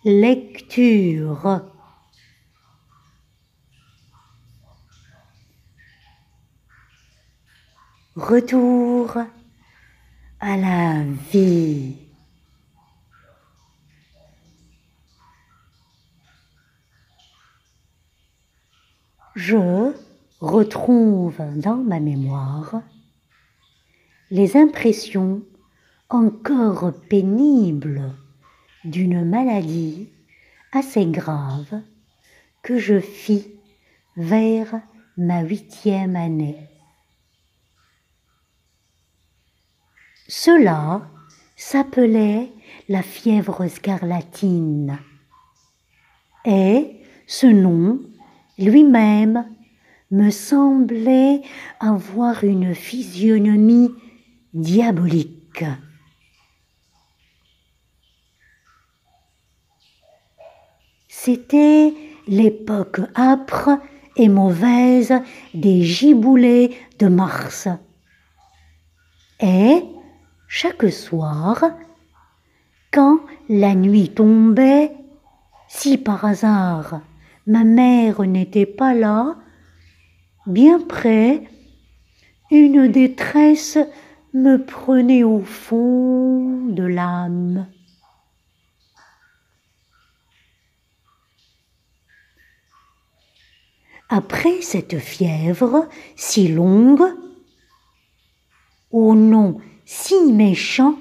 lecture. Retour à la vie. Je retrouve dans ma mémoire les impressions encore pénibles d'une maladie assez grave que je fis vers ma 8e année. Cela s'appelait la fièvre scarlatine et ce nom lui-même me semblait avoir une physionomie diabolique. C'était l'époque âpre et mauvaise des giboulées de mars. Et chaque soir, quand la nuit tombait, si par hasard ma mère n'était pas là, bien près, une détresse me prenait au fond de l'âme. Après cette fièvre si longue, au nom si méchant,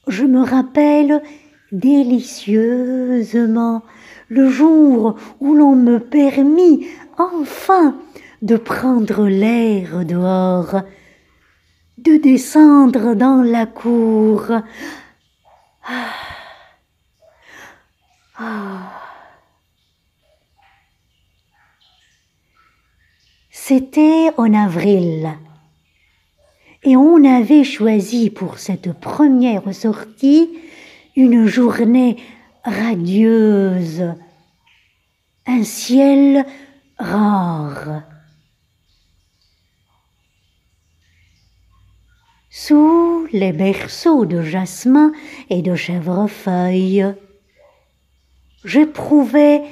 je me rappelle délicieusement le jour où l'on me permit enfin de prendre l'air dehors, de descendre dans la cour. C'était en avril et on avait choisi pour cette première sortie une journée radieuse, un ciel rare. Sous les berceaux de jasmin et de chèvrefeuille, j'éprouvais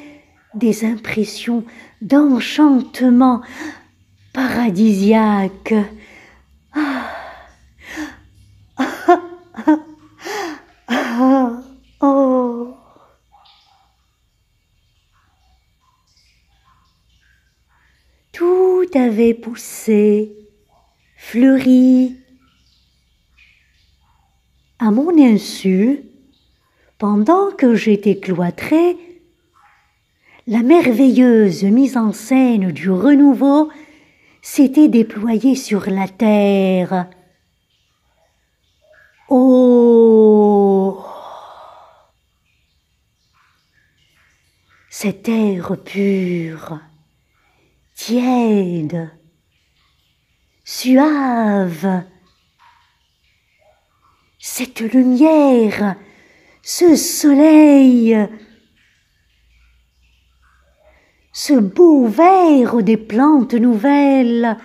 des impressions d'enchantement paradisiaque. Oh. Tout avait poussé, fleuri. À mon insu, pendant que j'étais cloîtrée, la merveilleuse mise en scène du renouveau s'était déployée sur la terre. Oh! Cet air pur, tiède, suave, cette lumière, ce soleil, ce beau vert des plantes nouvelles,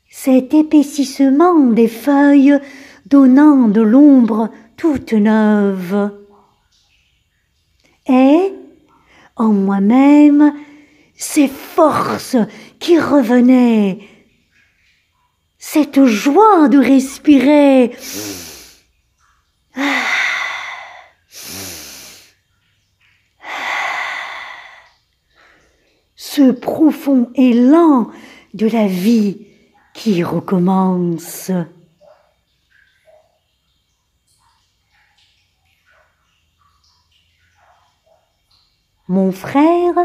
cet épaississement des feuilles donnant de l'ombre toute neuve. Et, en moi-même, ces forces qui revenaient, cette joie de respirer. Ce profond élan de la vie qui recommence. Mon frère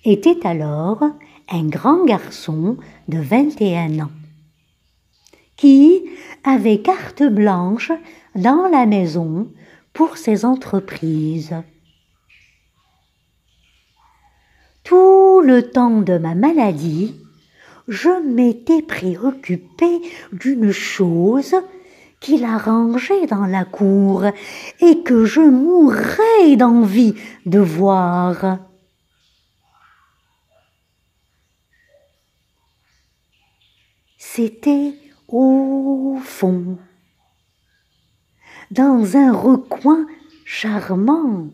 était alors un grand garçon de 21 ans qui avait carte blanche dans la maison pour ses entreprises. Tout le temps de ma maladie, je m'étais préoccupée d'une chose qu'il a rangée dans la cour et que je mourrais d'envie de voir. C'était au fond, dans un recoin charmant,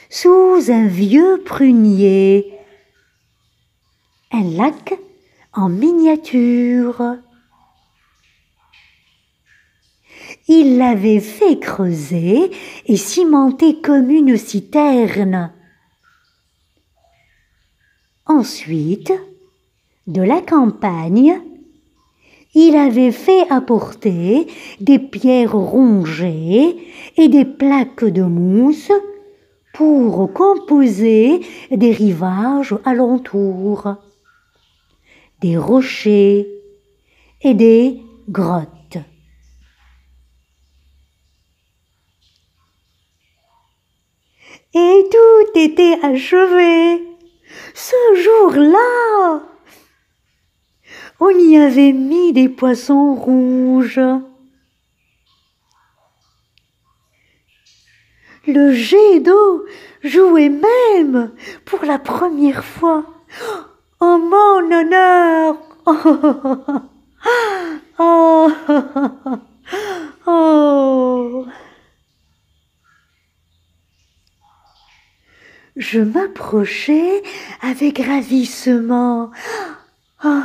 sous un vieux prunier, un lac en miniature. Il l'avait fait creuser et cimenter comme une citerne. Ensuite, de la campagne, il avait fait apporter des pierres rongées et des plaques de mousse pour composer des rivages alentour, des rochers et des grottes. Et tout était achevé. Ce jour-là, on y avait mis des poissons rouges. Le jet d'eau jouait même pour la première fois en mon honneur. Oh, oh, oh. Je m'approchais avec ravissement. Oh,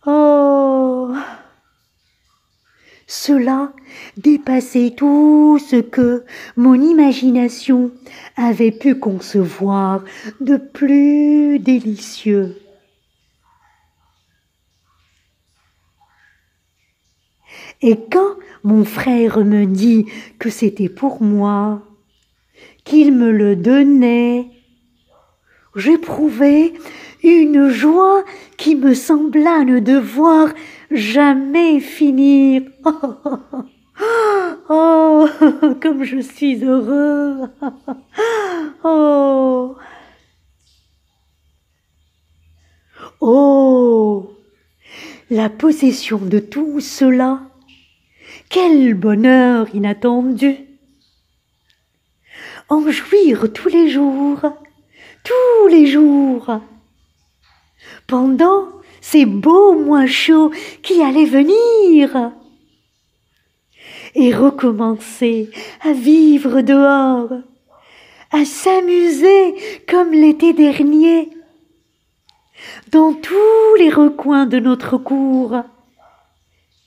oh. Cela dépassait tout ce que mon imagination avait pu concevoir de plus délicieux. Et quand mon frère me dit que c'était pour moi, qu'il me le donnait, j'éprouvais une joie qui me sembla ne devoir jamais finir. Oh, comme je suis heureux. Oh, oh, la possession de tout cela. Quel bonheur inattendu! En jouir tous les jours, pendant ces beaux mois chauds qui allaient venir, et recommencer à vivre dehors, à s'amuser comme l'été dernier, dans tous les recoins de notre cour,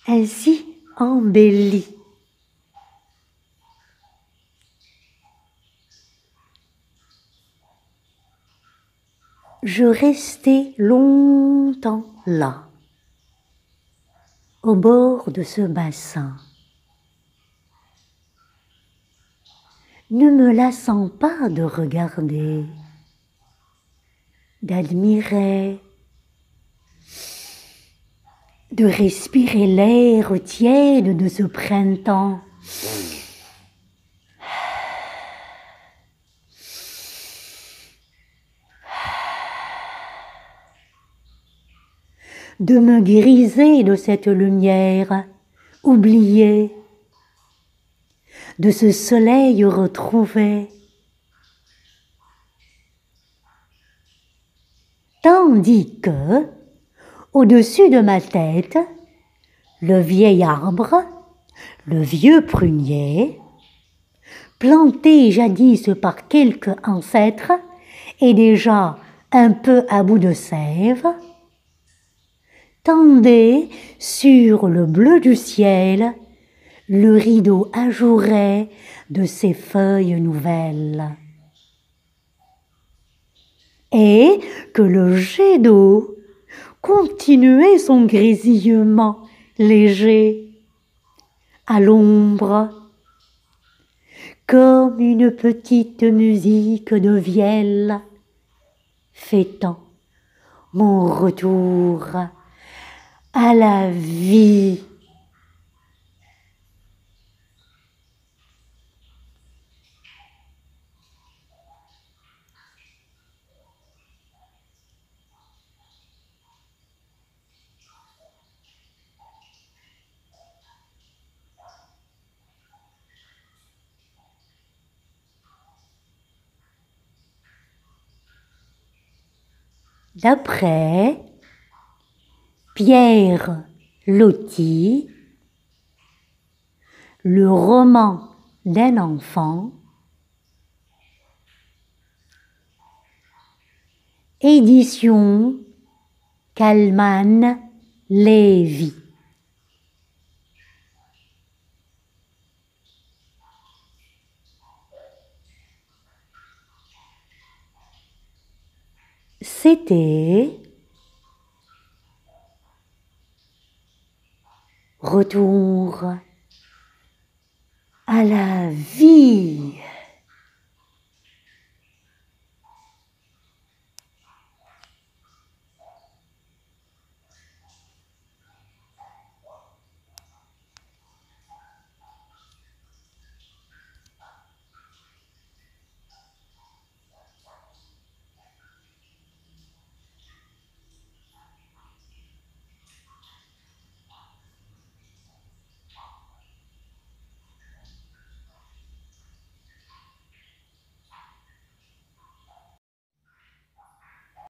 ainsi embellis. Je restai longtemps là, au bord de ce bassin, ne me lassant pas de regarder, d'admirer, de respirer l'air tiède de ce printemps. De me griser de cette lumière oubliée, de ce soleil retrouvé, tandis que, au-dessus de ma tête, le vieil arbre, le vieux prunier, planté jadis par quelques ancêtres et déjà un peu à bout de sève, tendait sur le bleu du ciel le rideau ajouré de ses feuilles nouvelles. Et que le jet d'eau continuait son grésillement léger à l'ombre, comme une petite musique de vielle fêtant mon retour à la vie. D'après Pierre Loti, le roman d'un enfant. Édition Kalman Levy. C'était Retour à la vie.